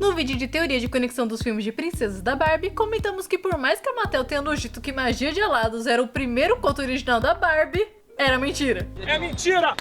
No vídeo de teoria de conexão dos filmes de princesas da Barbie, comentamos que por mais que a Mattel tenha nos dito que Magia de Alados era o primeiro conto original da Barbie, era mentira. É mentira!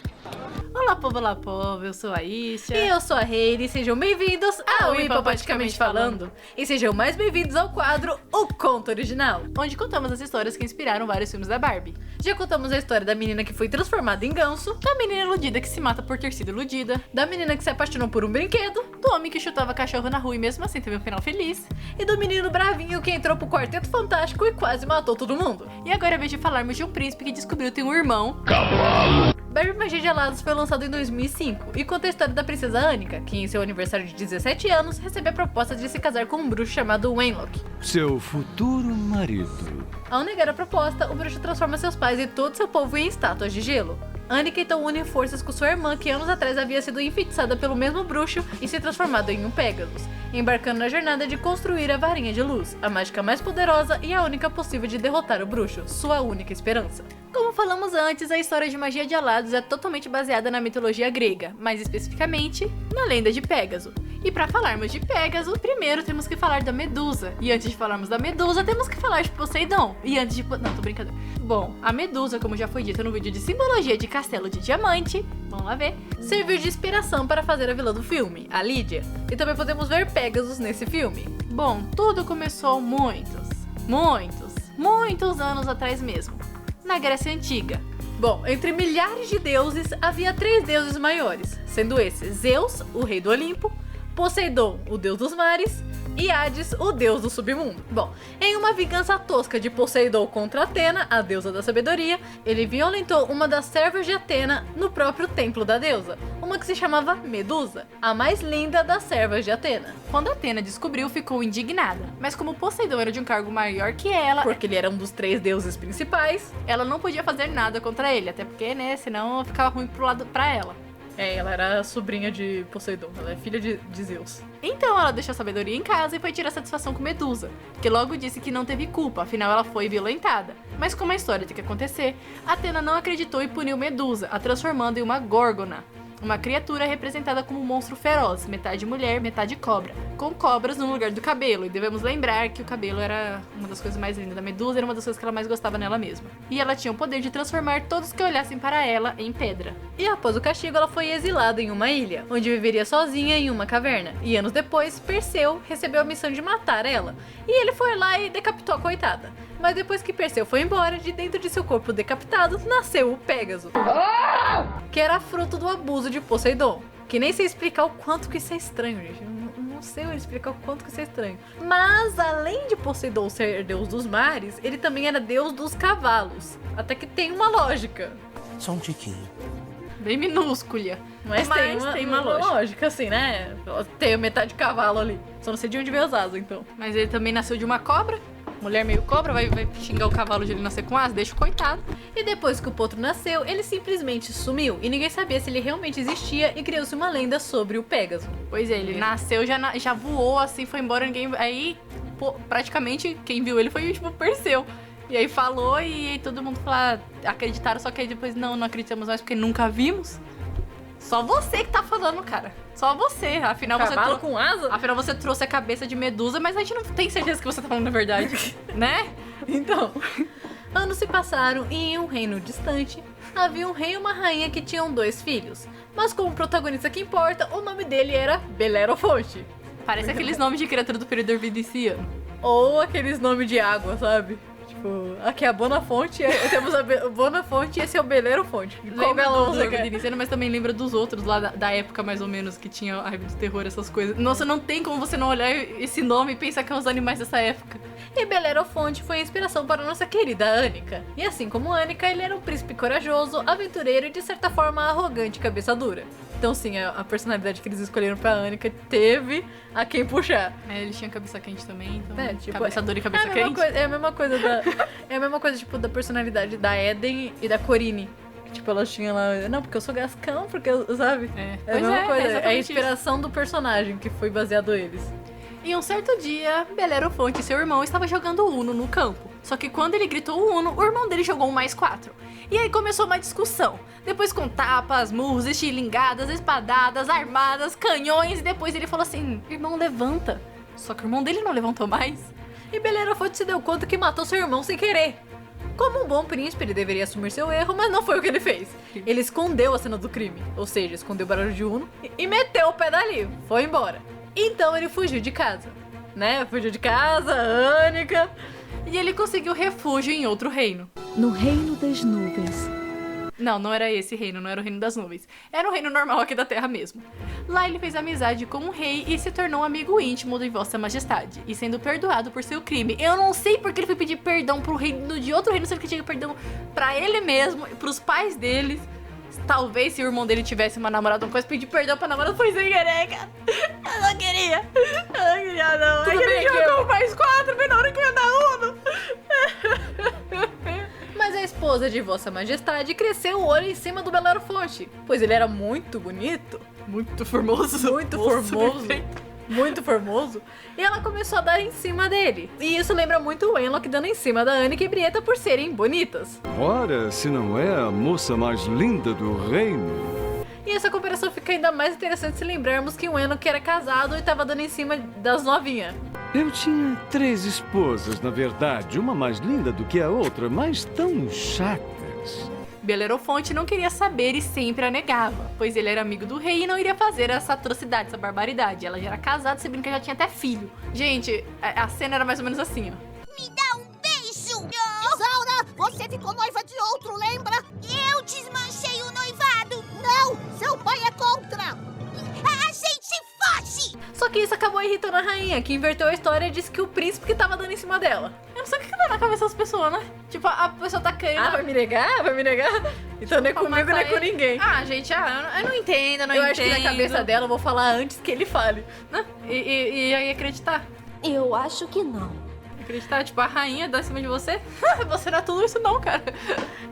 Olá povo, eu sou a Isha. E eu sou a Hayley, sejam bem-vindos ao Hipopaticamente Falando. E sejam mais bem-vindos ao quadro O Conto Original, onde contamos as histórias que inspiraram vários filmes da Barbie. Já contamos a história da menina que foi transformada em ganso, da menina iludida que se mata por ter sido iludida, da menina que se apaixonou por um brinquedo, do homem que chutava cachorro na rua e mesmo assim teve um final feliz, e do menino bravinho que entrou pro Quarteto Fantástico e quase matou todo mundo. E agora é vez de falarmos de um príncipe que descobriu ter um irmão cavalo. Barbie Magia de Alados foi lançado em 2005 e conta a história da princesa Annika, que em seu aniversário de 17 anos recebe a proposta de se casar com um bruxo chamado Wenlock, seu futuro marido. Ao negar a proposta, o bruxo transforma seus pais e todo seu povo em estátuas de gelo. Annika então une forças com sua irmã, que anos atrás havia sido enfeitiçada pelo mesmo bruxo e se transformado em um Pégasus, embarcando na jornada de construir a varinha de luz, a mágica mais poderosa e a única possível de derrotar o bruxo, sua única esperança. Como falamos antes, a história de Magia de Alados é totalmente baseada na mitologia grega, mais especificamente na lenda de Pégaso. E para falarmos de Pégaso, primeiro temos que falar da Medusa. E antes de falarmos da Medusa, temos que falar de Poseidon. E antes de... Não, tô brincando. Bom, a Medusa, como já foi dito no vídeo de simbologia de Castelo de Diamante, vamos lá ver, serviu de inspiração para fazer a vilã do filme, a Lídia. E também podemos ver Pégasus nesse filme. Bom, tudo começou muitos anos atrás mesmo, na Grécia Antiga. Bom, entre milhares de deuses, havia 3 deuses maiores, sendo esses Zeus, o rei do Olimpo, Poseidon, o deus dos mares, e Hades, o deus do submundo. Bom, em uma vingança tosca de Poseidon contra Atena, a deusa da sabedoria, ele violentou uma das servas de Atena no próprio templo da deusa, uma que se chamava Medusa, a mais linda das servas de Atena. Quando Atena descobriu, ficou indignada, mas como Poseidon era de um cargo maior que ela, porque ele era um dos 3 deuses principais, ela não podia fazer nada contra ele, até porque, né, senão ficava ruim pra ela. Ela era sobrinha de Poseidon, ela é filha de Zeus. Então ela deixou a sabedoria em casa e foi tirar satisfação com Medusa, que logo disse que não teve culpa, afinal ela foi violentada. Mas como a história tem que acontecer, Atena não acreditou e puniu Medusa, a transformando em uma Górgona, uma criatura representada como um monstro feroz, metade mulher, metade cobra, com cobras no lugar do cabelo. E devemos lembrar que o cabelo era uma das coisas mais lindas da Medusa, era uma das coisas que ela mais gostava nela mesma. E ela tinha o poder de transformar todos que olhassem para ela em pedra. E após o castigo, ela foi exilada em uma ilha, onde viveria sozinha em uma caverna. E anos depois, Perseu recebeu a missão de matar ela. E ele foi lá e decapitou a coitada. Mas depois que Perseu foi embora, de dentro de seu corpo decapitado, nasceu o Pégaso, que era fruto do abuso de Poseidon. Que nem sei explicar o quanto que isso é estranho, gente. Não sei explicar o quanto que isso é estranho. Mas além de Poseidon ser deus dos mares, ele também era deus dos cavalos. Até que tem uma lógica. Só um tiquinho. Bem minúscula. Mas tem uma lógica, assim, né? Tem metade de cavalo ali. Só não sei de onde veio as asas, então. Mas ele também nasceu de uma cobra. Mulher meio cobra, vai xingar o cavalo de ele nascer com asas, deixa o coitado. E depois que o potro nasceu, ele simplesmente sumiu. E ninguém sabia se ele realmente existia e criou-se uma lenda sobre o Pégaso. Pois é, ele nasceu, já voou assim, foi embora, ninguém... Aí, praticamente, quem viu ele foi, tipo, Perseu. E aí falou e aí todo mundo falou, acreditaram, só que aí depois não acreditamos mais porque nunca vimos. Só você que tá falando, cara. Só você. Afinal, cavalo com asa? Afinal, você trouxe a cabeça de Medusa, mas a gente não tem certeza que você tá falando a verdade, né? Então, anos se passaram e em um reino distante, havia um rei e uma rainha que tinham 2 filhos. Mas como protagonista que importa, o nome dele era Belerofonte. Parece aqueles nomes de criatura do período orvidiciano. Ou aqueles nomes de água, sabe? Tipo, aqui é a Bonafonte, temos a Bonafonte e esse é o Belerofonte. Lembra do Orvidiciano, mas também lembra dos outros lá da época, mais ou menos, que tinha a raiva do terror, essas coisas. Nossa, não tem como você não olhar esse nome e pensar que é os animais dessa época. E Belerofonte foi a inspiração para nossa querida Annika. E assim como Annika, ele era um príncipe corajoso, aventureiro e de certa forma arrogante e cabeça dura. Então sim, a personalidade que eles escolheram pra Annika teve a quem puxar. Ele tinha cabeça quente também, então tipo, cabeça dura e cabeça quente. É a mesma coisa é a mesma coisa, tipo, da personalidade da Eden e da Corinne. Tipo, elas tinham lá, não, porque eu sou Gascão, porque eu, sabe? É a mesma coisa, é a inspiração do personagem que foi baseado neles. E um certo dia, Belerofonte e seu irmão estavam jogando Uno no campo. Só que quando ele gritou o Uno, o irmão dele jogou um +4. E aí começou uma discussão. Depois com tapas, murros, estilingadas, espadadas, armadas, canhões. E depois ele falou assim, irmão, levanta. Só que o irmão dele não levantou mais. E Belerofonte se deu conta que matou seu irmão sem querer. Como um bom príncipe, ele deveria assumir seu erro, mas não foi o que ele fez. Ele escondeu a cena do crime, ou seja, escondeu o barulho de Uno e meteu o pé dali, foi embora. Então ele fugiu de casa, né? Fugiu de casa, Annika. E ele conseguiu refúgio em outro reino. No reino das nuvens. Não era esse reino, não era o reino das nuvens. Era um reino normal aqui da Terra mesmo. Lá ele fez amizade com o rei e se tornou amigo íntimo de Vossa Majestade. E sendo perdoado por seu crime. Eu não sei porque ele foi pedir perdão pro reino de outro reino, sendo que tinha perdão pra ele mesmo, pros pais deles. Talvez se o irmão dele tivesse uma namorada, uma coisa, pedir perdão pra namorada foi sem querer, cara. Eu não queria. Eu não queria, não. Tudo bem que jogou +4, bem na hora que eu ia dar Uno. Mas a esposa de Vossa Majestade cresceu o olho em cima do Belerofonte, pois ele era muito bonito, Muito formoso. muito Moço formoso, perfeito. muito formoso, e ela começou a dar em cima dele. E isso lembra muito o Wenlock dando em cima da Annika e Brietta por serem bonitas. Ora, se não é a moça mais linda do reino. E essa comparação fica ainda mais interessante se lembrarmos que o Wenlock era casado e estava dando em cima das novinhas. Eu tinha 3 esposas, na verdade, uma mais linda do que a outra, mas tão chatas. Belerofonte não queria saber e sempre a negava, pois ele era amigo do rei e não iria fazer essa atrocidade, essa barbaridade. Ela já era casada, se brinca, já tinha até filho. Gente, a cena era mais ou menos assim, ó. Me dá um beijo! Isaura, você ficou noiva de outro, lembra? Eu desmanchei o noivado! Não, seu pai é contra! A gente foge! Só que isso acabou irritando a rainha, que inverteu a história e disse que o príncipe que tava dando em cima dela. Eu não sei o que dá na cabeça das pessoas, né? Tipo, a pessoa tá querendo... Ah, vai me negar? Vai me negar? Então nem comigo, nem com ninguém. Ah, gente, eu não entendo, Eu acho que na cabeça dela eu vou falar antes que ele fale. Né? E aí acreditar. Eu acho que não. Acreditar, tipo, a rainha dá em cima de você? Você não é tudo isso não, cara.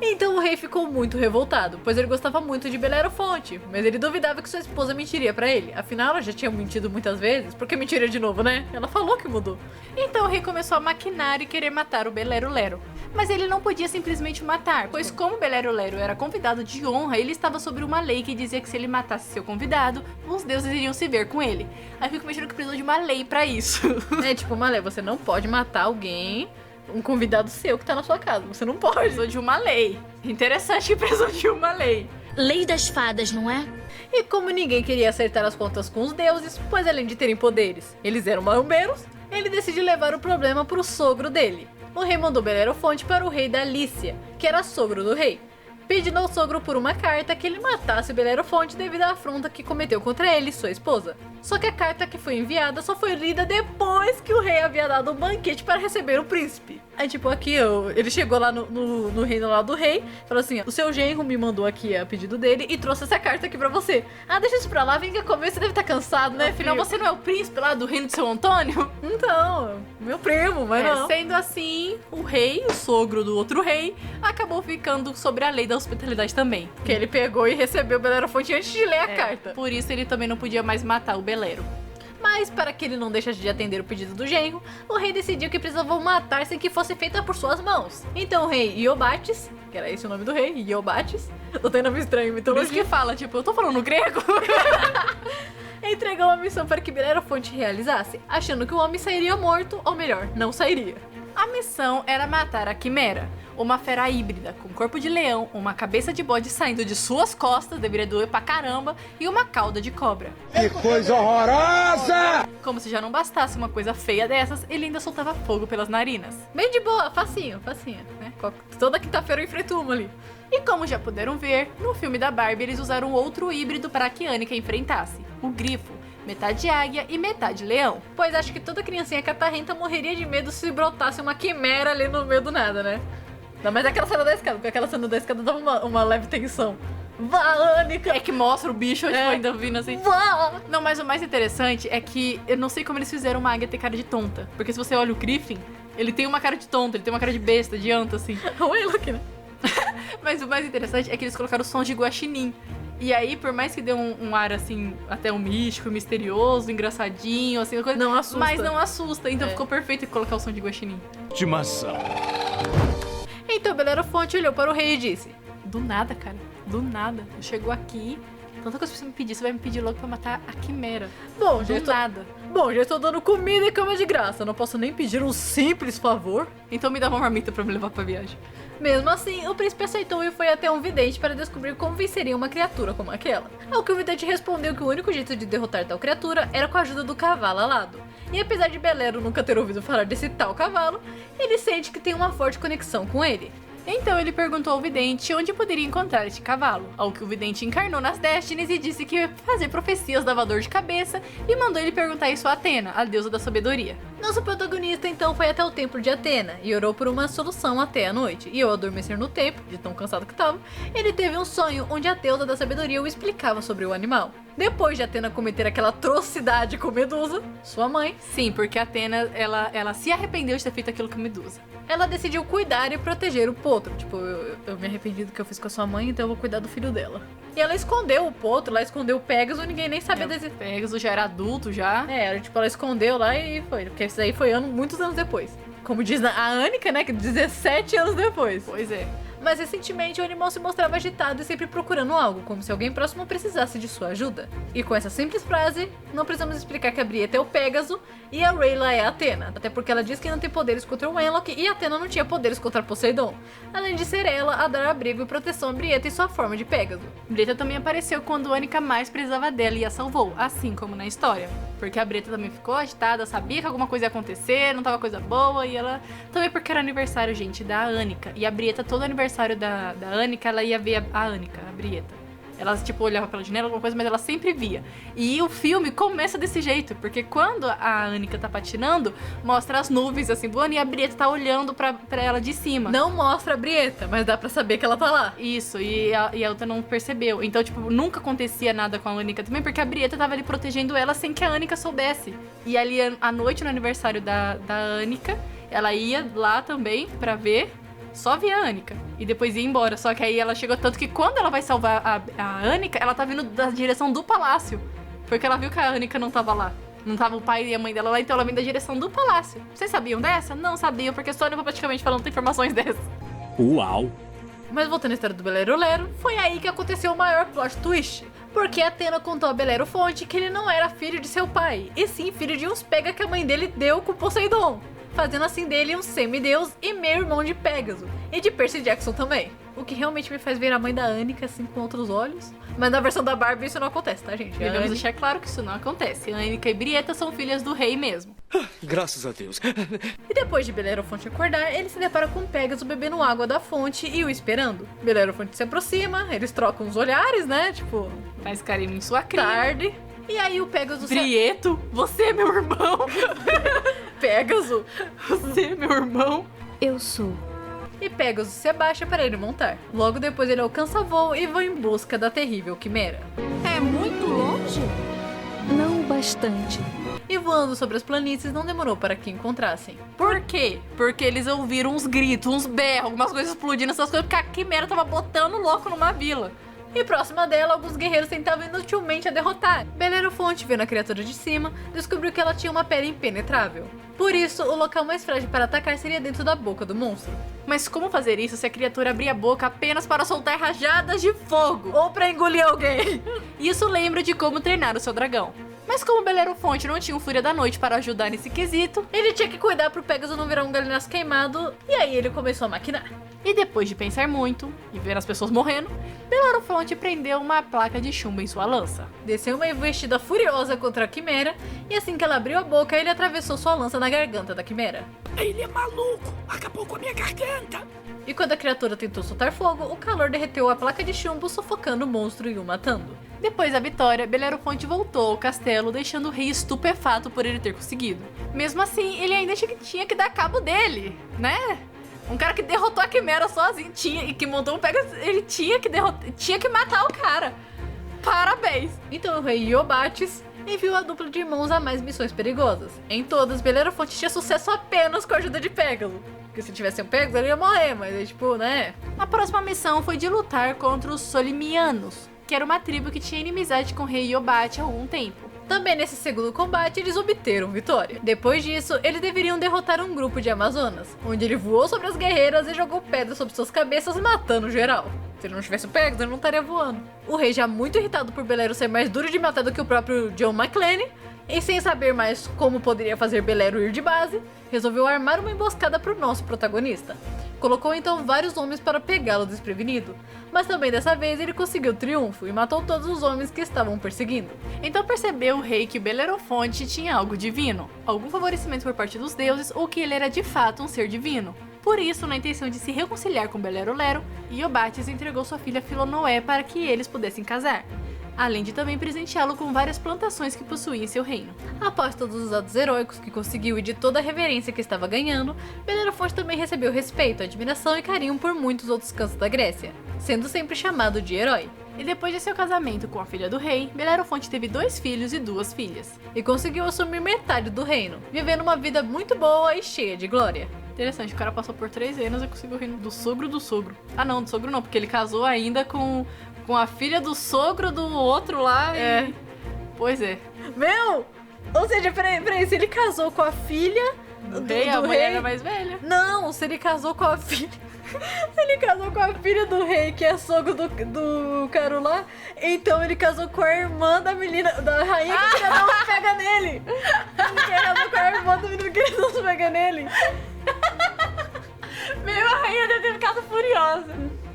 Então o rei ficou muito revoltado, pois ele gostava muito de Belerofonte, mas ele duvidava que sua esposa mentiria pra ele. Afinal, ela já tinha mentido muitas vezes, por que mentiria de novo, né? Ela falou que mudou. Então o rei começou a maquinar e querer matar o Belero-Lero. Mas ele não podia simplesmente matar, pois como o Belero-Lero era convidado de honra, ele estava sobre uma lei que dizia que se ele matasse seu convidado, os deuses iriam se ver com ele. Aí eu fico imaginando que precisou de uma lei pra isso. É tipo, Malé, você não pode matar alguém, um convidado seu que tá na sua casa. Você não pode. Precisou de uma lei. Interessante que precisou de uma lei. Lei das fadas, não é? E como ninguém queria acertar as contas com os deuses, pois além de terem poderes, eles eram marombeiros, ele decidiu levar o problema pro sogro dele. O rei mandou Belerofonte para o rei da Lícia, que era sogro do rei, pedindo ao sogro por uma carta que ele matasse Belerofonte devido à afronta que cometeu contra ele e sua esposa. Só que a carta que foi enviada só foi lida depois que o rei havia dado um banquete para receber o príncipe. Aí tipo, aqui ele chegou lá no reino lá do rei, falou assim, o seu genro me mandou aqui a pedido dele e trouxe essa carta aqui pra você. Ah, deixa isso pra lá, vem cá comer, você deve estar cansado, né, Afinal, filho? você não é o príncipe lá do reino de São Antônio? Então, meu primo, mas não. Sendo assim, o rei, o sogro do outro rei, acabou ficando sobre a lei da hospitalidade também. Porque ele pegou e recebeu o Belerofonte antes de ler a carta. Por isso ele também não podia mais matar o Belero. Mas para que ele não deixasse de atender o pedido do genro, o rei decidiu que precisava matar sem que fosse feita por suas mãos. Então o rei Iobates, que era esse o nome do rei, Iobates, não tem nome estranho em Por isso mitologia, que fala, tipo, eu tô falando grego? entregou uma missão para que Belerofonte realizasse, achando que o homem sairia morto, ou melhor, não sairia. A missão era matar a Quimera, uma fera híbrida com corpo de leão, uma cabeça de bode saindo de suas costas, deveria doer pra caramba, e uma cauda de cobra. Que coisa horrorosa! Como se já não bastasse uma coisa feia dessas, ele ainda soltava fogo pelas narinas. Bem de boa, facinho, né? Toda quinta-feira eu enfrento uma ali. E como já puderam ver, no filme da Barbie eles usaram outro híbrido para que Annika enfrentasse, o Grifo, metade águia e metade leão. Pois acho que toda criancinha catarrenta morreria de medo se brotasse uma quimera ali no meio do nada, né? Não, mas aquela cena da escada, porque aquela cena da escada dava uma leve tensão. Vá, Annika! É que mostra o bicho, tipo, ainda vindo assim. Vá! Não, mas o mais interessante é que eu não sei como eles fizeram uma águia ter cara de tonta. Porque se você olha o Griffin, ele tem uma cara de tonta, ele tem uma cara de besta, de anta, assim. Oi, Luke, né? Mas o mais interessante é que eles colocaram sons de guaxinim. E aí, por mais que dê um ar, assim, até um místico, misterioso, engraçadinho, assim, uma coisa... Não assusta. Mas não assusta, então ficou perfeito colocar o som de guaxinim. Estimação. Belerofonte olhou para o rei e disse: Do nada, cara. Do nada. Chegou aqui, tanta coisa pra você me pedir. Você vai me pedir logo pra matar a quimera. Bom, Do nada. já estou dando comida e cama de graça. Não posso nem pedir um simples favor. Então me dá uma marmita pra me levar pra viagem. Mesmo assim, o príncipe aceitou e foi até um vidente para descobrir como venceria uma criatura como aquela. Ao que o vidente respondeu que o único jeito de derrotar tal criatura era com a ajuda do cavalo alado. E apesar de Belero nunca ter ouvido falar desse tal cavalo, ele sente que tem uma forte conexão com ele. Então ele perguntou ao vidente onde poderia encontrar este cavalo, ao que o vidente encarnou nas Destinies e disse que ia fazer profecias dava dor de cabeça e mandou ele perguntar isso a Atena, a deusa da sabedoria. Nosso protagonista então foi até o templo de Atena e orou por uma solução até a noite. E ao adormecer no templo, de tão cansado que estava, ele teve um sonho onde a deusa da sabedoria o explicava sobre o animal. Depois de Atena cometer aquela atrocidade com Medusa, sua mãe, Sim, porque a Atena, ela se arrependeu de ter feito aquilo com Medusa. ela decidiu cuidar e proteger o potro. Tipo, eu me arrependi do que eu fiz com a sua mãe, então eu vou cuidar do filho dela. E ela escondeu o potro, ela escondeu o Pégaso, ninguém nem sabia desse... Pegasus já era adulto já. Ela escondeu lá e foi. Porque isso aí foi muitos anos depois. Como diz a Annika, né? Que 17 anos depois. Pois é. Mas recentemente o animal se mostrava agitado e sempre procurando algo, como se alguém próximo precisasse de sua ajuda. E com essa simples frase, não precisamos explicar que a Brieta é o Pégaso e a Rayla é a Atena. Até porque ela diz que não tem poderes contra o Enlok e a Atena não tinha poderes contra Poseidon. Além de ser ela a dar abrigo e proteção a Brieta em sua forma de Pégaso. Breta também apareceu quando Annika mais precisava dela e a salvou, assim como na história. Porque a Breta também ficou agitada, sabia que alguma coisa ia acontecer, não tava coisa boa, e ela... Também porque era aniversário, gente, da Annika. E a Brieta, todo aniversário da Annika, ela ia ver a Annika, a Brieta. Ela, tipo, olhava pela janela, alguma coisa, mas ela sempre via. E o filme começa desse jeito, porque quando a Annika tá patinando, mostra as nuvens, assim, voando, e a Brieta tá olhando pra ela de cima. Não mostra a Brieta, mas dá pra saber que ela tá lá. Isso, e a outra não percebeu. Então, tipo, nunca acontecia nada com a Annika também, porque a Brieta tava ali protegendo ela sem que a Annika soubesse. E ali, à noite, no aniversário da Annika, ela ia lá também pra ver... Só via a Annika. E depois ia embora. Só que aí ela chegou tanto que quando ela vai salvar a Annika, ela tá vindo da direção do palácio. Porque ela viu que a Annika não tava lá. Não tava o pai e a mãe dela lá, então ela vem da direção do palácio. Vocês sabiam dessa? Não sabiam, porque só eu praticamente falando informações dessas. Uau! Mas voltando à história do Belero, foi aí que aconteceu o maior plot twist. Porque Atena contou a Belerofonte que ele não era filho de seu pai, e sim filho de uns pega que a mãe dele deu com Poseidon, fazendo assim dele um semideus e meio irmão de Pégaso, e de Percy Jackson também. O que realmente me faz ver a mãe da Annika assim com outros olhos. Mas na versão da Barbie isso não acontece, tá, gente? Devemos deixar claro que isso não acontece. Annika e Brieta são filhas do rei mesmo. Graças a Deus. E depois de Belerofonte acordar, ele se depara com Pégaso bebendo água da fonte e o esperando. Belerofonte se aproxima, eles trocam os olhares, né? Tipo, Faz carinho em sua crina. tarde. E aí o Pégaso Brieto, você é meu irmão. Pégaso! Você é meu irmão. Eu sou. E Pégaso se abaixa para ele montar. Logo depois ele alcança voo e vai em busca da terrível quimera. É muito longe? Não o bastante. E voando sobre as planícies não demorou para que encontrassem. Por quê? Porque eles ouviram uns gritos, uns berros, algumas coisas explodindo, essas coisas, porque a quimera tava botando louco numa vila. E próxima dela, alguns guerreiros tentavam inutilmente a derrotar. Belerofonte, vendo a criatura de cima, descobriu que ela tinha uma pele impenetrável. Por isso, o local mais frágil para atacar seria dentro da boca do monstro. Mas como fazer isso se a criatura abrir a boca apenas para soltar rajadas de fogo? Ou para engolir alguém. Isso lembra de como treinar o seu dragão. Mas como Belerofonte não tinha o Fúria da Noite para ajudar nesse quesito, Ele tinha que cuidar pro Pégaso não virar um galináceo queimado, e aí ele começou a maquinar. e depois de pensar muito e ver as pessoas morrendo, Belerofonte prendeu uma placa de chumbo em sua lança. Desceu uma investida furiosa contra a quimera, e assim que ela abriu a boca, ele atravessou sua lança na garganta da quimera. Ele é maluco! Acabou com a minha garganta! E quando a criatura tentou soltar fogo, o calor derreteu a placa de chumbo, sufocando o monstro e o matando. Depois da vitória, Belerofonte voltou ao castelo, deixando o rei estupefato por ele ter conseguido. Mesmo assim, ele ainda tinha que dar cabo dele, né? Um cara que derrotou a quimera sozinho e que montou o Pegasus, ele tinha que matar o cara. Parabéns! Então o rei Iobates enviou a dupla de irmãos a mais missões perigosas. Em todas, Belerofonte tinha sucesso apenas com a ajuda de Pégaso. Porque se tivesse um Pégaso, ele ia morrer, mas é tipo, né? A próxima missão foi de lutar contra os Solimianos, que era uma tribo que tinha inimizade com o rei Iobate há algum tempo. Também nesse segundo combate, eles obteram vitória. Depois disso, eles deveriam derrotar um grupo de Amazonas, onde ele voou sobre as guerreiras e jogou pedras sobre suas cabeças, matando geral. Se ele não tivesse o Pegasus, ele não estaria voando. O rei, já muito irritado por Belero ser mais duro de matar do que o próprio John McClane, e sem saber mais como poderia fazer Belero ir de base, resolveu armar uma emboscada para o nosso protagonista. Colocou então vários homens para pegá-lo desprevenido, mas também dessa vez ele conseguiu triunfo e matou todos os homens que estavam perseguindo. Então percebeu o rei que Belerofonte tinha algo divino, algum favorecimento por parte dos deuses ou que ele era de fato um ser divino. Por isso, na intenção de se reconciliar com Belero-Lero, Iobates entregou sua filha Filonoé para que eles pudessem casar, além de também presenteá-lo com várias plantações que possuía em seu reino. Após todos os atos heróicos que conseguiu e de toda a reverência que estava ganhando, Belerofonte também recebeu respeito, admiração e carinho por muitos outros cantos da Grécia, sendo sempre chamado de herói. E depois de seu casamento com a filha do rei, Belerofonte teve 2 filhos e 2 filhas. E conseguiu assumir metade do reino, vivendo uma vida muito boa e cheia de glória. Interessante, o cara passou por 3 reinos e conseguiu o reino do sogro do sogro. Ah não, do sogro não, porque ele casou ainda com a filha do sogro do outro lá e... Pois é. Meu! Ou seja, peraí, se ele casou com a filha do rei, a mulher era mais velha. Não, se ele casou com a filha... Se ele casou com a filha do rei, que é sogro do cara lá, então ele casou com a irmã da menina, da rainha que queria dar uns pega nele. Ele casou com a irmã do menino que queria dar uns pega nele. Meu, a rainha deve ter ficado furiosa.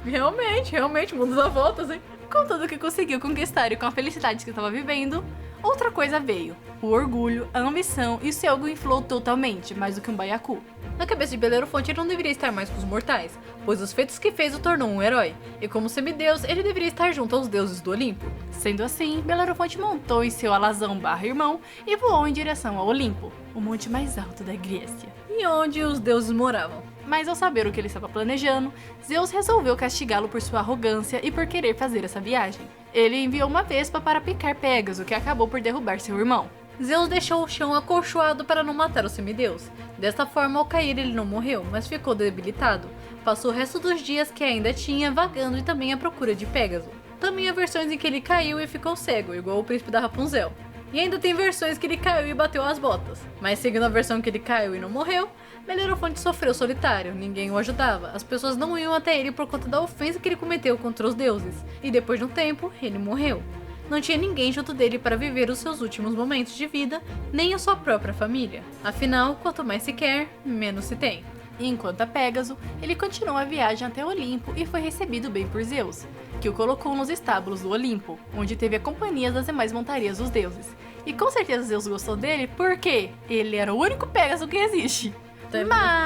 Realmente, mundo dá voltas, hein? Com tudo que conseguiu conquistar e com a felicidade que estava vivendo, outra coisa veio. O orgulho, a ambição e o seu ego inflou totalmente, mais do que um baiacu. Na cabeça de Belerofonte, ele não deveria estar mais com os mortais, pois os feitos que fez o tornou um herói, e como semideus, ele deveria estar junto aos deuses do Olimpo. Sendo assim, Belerofonte montou em seu alazão /irmão e voou em direção ao Olimpo, o monte mais alto da Grécia, e onde os deuses moravam. Mas ao saber o que ele estava planejando, Zeus resolveu castigá-lo por sua arrogância e por querer fazer essa viagem. Ele enviou uma vespa para picar Pégaso, que acabou por derrubar seu irmão. Zeus deixou o chão acolchoado para não matar o semideus. Desta forma, ao cair, ele não morreu, mas ficou debilitado. Passou o resto dos dias que ainda tinha vagando e também à procura de Pégaso. Também há versões em que ele caiu e ficou cego, igual o príncipe da Rapunzel. E ainda tem versões que ele caiu e bateu as botas. Mas seguindo a versão que ele caiu e não morreu, Belerofonte sofreu solitário, ninguém o ajudava. As pessoas não iam até ele por conta da ofensa que ele cometeu contra os deuses. E depois de um tempo, ele morreu. Não tinha ninguém junto dele para viver os seus últimos momentos de vida, nem a sua própria família. Afinal, quanto mais se quer, menos se tem. Enquanto a Pégaso, ele continuou a viagem até Olimpo e foi recebido bem por Zeus, que o colocou nos estábulos do Olimpo, onde teve a companhia das demais montarias dos deuses. E com certeza Zeus gostou dele porque ele era o único Pégaso que existe.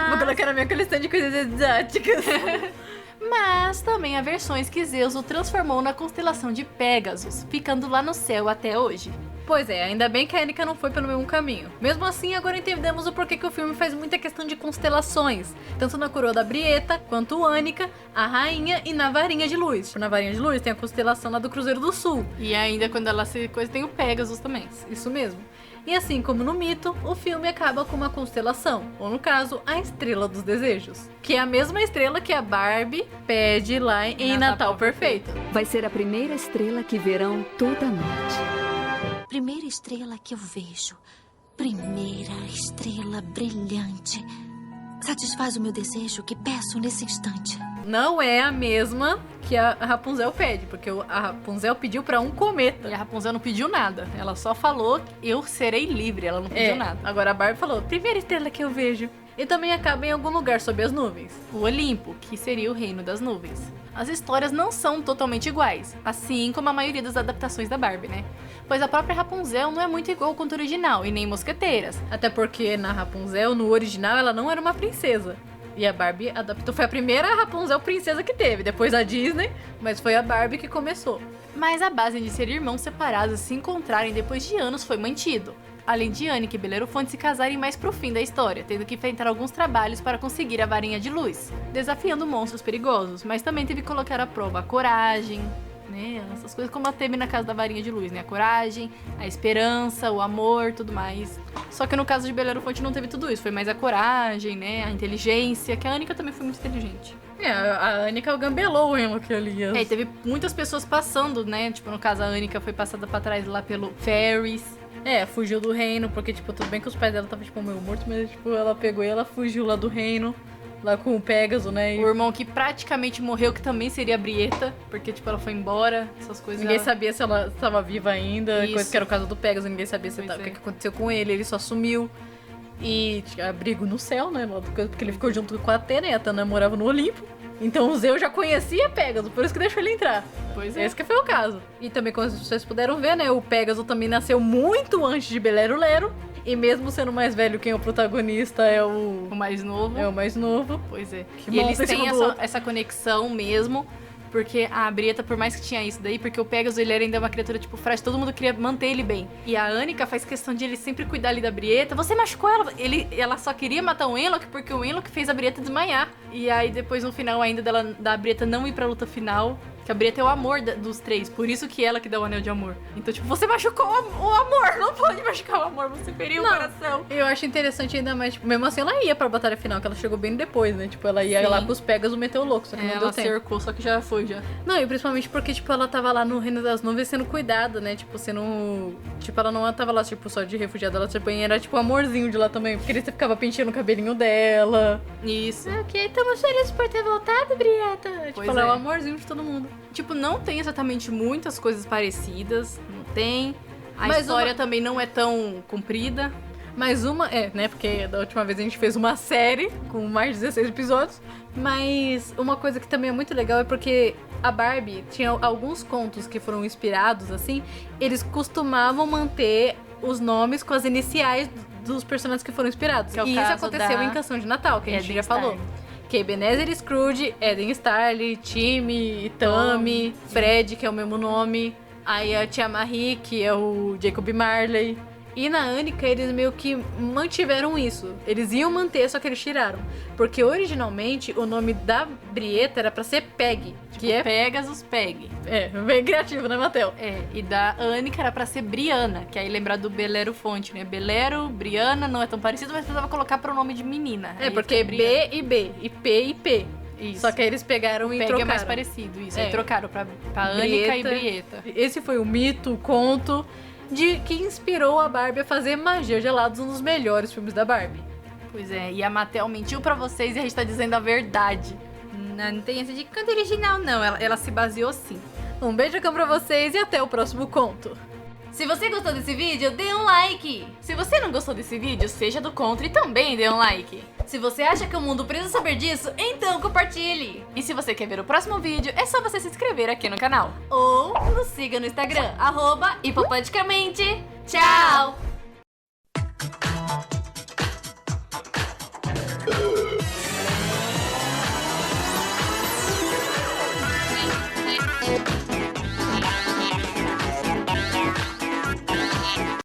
Vou colocar na minha coleção de coisas exóticas. Mas também há versões que Zeus o transformou na constelação de Pégasus, ficando lá no céu até hoje. Pois é, ainda bem que a Anika não foi pelo mesmo caminho. Mesmo assim, agora entendemos o porquê que o filme faz muita questão de constelações, tanto na coroa da Brieta, quanto Anika, a rainha e na varinha de luz. Na varinha de luz tem a constelação lá do Cruzeiro do Sul. E ainda quando ela se coisa tem o Pégasus também. Isso mesmo. E assim como no mito, o filme acaba com uma constelação, ou no caso, a Estrela dos Desejos, que é a mesma estrela que a Barbie pede lá em Natal Perfeito. Vai ser a primeira estrela que verão toda noite. Primeira estrela que eu vejo. Primeira estrela brilhante. Satisfaz o meu desejo que peço nesse instante. Não é a mesma que a Rapunzel pede, porque a Rapunzel pediu pra um cometa. E a Rapunzel não pediu nada. Ela só falou, eu serei livre. Ela não pediu nada. Agora a Barbie falou, primeira estrela que eu vejo. E também acaba em algum lugar sob as nuvens. O Olimpo, que seria o reino das nuvens. As histórias não são totalmente iguais, assim como a maioria das adaptações da Barbie, né? Pois a própria Rapunzel não é muito igual ao conto original, e nem Mosqueteiras. Até porque na Rapunzel, no original, ela não era uma princesa. E a Barbie adaptou, foi a primeira Rapunzel princesa que teve, depois a Disney, mas foi a Barbie que começou. Mas a base de ser irmãos separados e se encontrarem depois de anos foi mantido. Além de Anika e Belerofonte se casarem mais pro fim da história, tendo que enfrentar alguns trabalhos para conseguir a varinha de luz, desafiando monstros perigosos, mas também teve que colocar à prova a coragem, né? Essas coisas como ela teve na casa da varinha de luz, né? A coragem, a esperança, o amor, tudo mais. Só que no caso de Belerofonte não teve tudo isso, foi mais a coragem, né? A inteligência, que a Anika também foi muito inteligente. A Anika gambelou ela que ali. E teve muitas pessoas passando, né? Tipo, no caso a Anika foi passada pra trás lá pelo Ferris. Fugiu do reino, porque, tipo, tudo bem que os pais dela estavam, tipo, meio mortos, mas, tipo, ela pegou e ela fugiu lá do reino, lá com o Pégaso, né? E O irmão que praticamente morreu, que também seria a Brieta, porque, tipo, ela foi embora, essas coisas. ninguém sabia se ela estava viva ainda, Isso. coisa que era o caso do Pégaso, ninguém sabia Pois o é. que aconteceu com ele só sumiu. E tinha abrigo no céu, né? Lá do coisa, porque ele ficou junto com a Atena, e a Atena morava no Olimpo. Então o Zeus já conhecia Pégaso, por isso que deixou ele entrar. Pois é. Esse que foi o caso. E também, como vocês puderam ver, né? O Pégaso também nasceu muito antes de Belero Lero. E mesmo sendo mais velho, quem é o protagonista é O mais novo. o mais novo. Pois é. Que E eles monta em têm cima do outro. essa conexão mesmo, porque a Brieta, por mais que tinha isso daí, porque o Pégaso, ele era ainda uma criatura, tipo, frágil, todo mundo queria manter ele bem. E a Annika faz questão de ele sempre cuidar ali da Brieta. Você machucou ela? Ela só queria matar o Enlok porque o Enlok fez a Brieta desmaiar. E aí, depois, no final ainda, da Brieta não ir pra luta final, que a Brieta é o amor dos três, por isso que ela que dá o anel de amor. Então, tipo, você machucou o amor, não pode machucar o amor, você feriu o Não. coração. Eu acho interessante ainda mais, tipo, mesmo assim ela ia pra batalha final, que ela chegou bem depois, né? Tipo, ela ia Sim. lá pros Pégaso meter o louco, só que não Ela deu tempo. cercou, só que já foi, já. Não, e principalmente porque, tipo, ela tava lá no Reino das Nuvens sendo cuidada, né? Tipo, sendo... Tipo, ela não tava lá, tipo, só de refugiada, ela também era, tipo, amorzinho de lá também. Porque ele ficava penteando o cabelinho dela. Isso. Ok, estamos felizes por ter voltado, Brieta. Tipo, Pois ela é é. o amorzinho de todo mundo. Tipo, não tem exatamente muitas coisas parecidas, não tem. A Mas história uma- também não é tão comprida. Mais uma, né? Porque da última vez a gente fez uma série com mais de 16 episódios. Mas uma coisa que também é muito legal é porque a Barbie tinha alguns contos que foram inspirados, assim. Eles costumavam manter os nomes com as iniciais dos personagens que foram inspirados. Que é o E isso caso aconteceu da em Canção de Natal, que a gente Eden já falou. Starling. Que é Ebenezer Scrooge, Eden Starley, Timmy, Tammy, Fred, que é o mesmo nome. Aí a tia Marie, que é o Jacob Marley. E na Annika, eles meio que mantiveram isso. Eles iam manter, só que eles tiraram. Porque originalmente o nome da Brieta era pra ser Peg. Que é, Pegasus Peg. bem criativo, né, Matheus? E da Annika era pra ser Briana, que aí lembrar do Belero Fonte, né? Belero, Briana, não é tão parecido, mas precisava colocar pronome de menina. Aí Porque fica Briana. B e B, e P e P. Isso. Só que aí eles pegaram e Peg trocaram. é mais parecido, isso. É. Aí trocaram pra Annika e Brieta. Esse foi o mito, o conto de que inspirou a Barbie a fazer Magia Gelados, um dos melhores filmes da Barbie. Pois é, e a Mattel mentiu pra vocês e a gente tá dizendo a verdade. Não tem essa de canto original, não. Ela se baseou sim. Um beijão pra vocês e até o próximo conto. Se você gostou desse vídeo, dê um like. Se você não gostou desse vídeo, seja do contra e também dê um like. Se você acha que o mundo precisa saber disso, então compartilhe. E se você quer ver o próximo vídeo, é só você se inscrever aqui no canal. Ou nos siga no Instagram, @hipopoticamente. Tchau!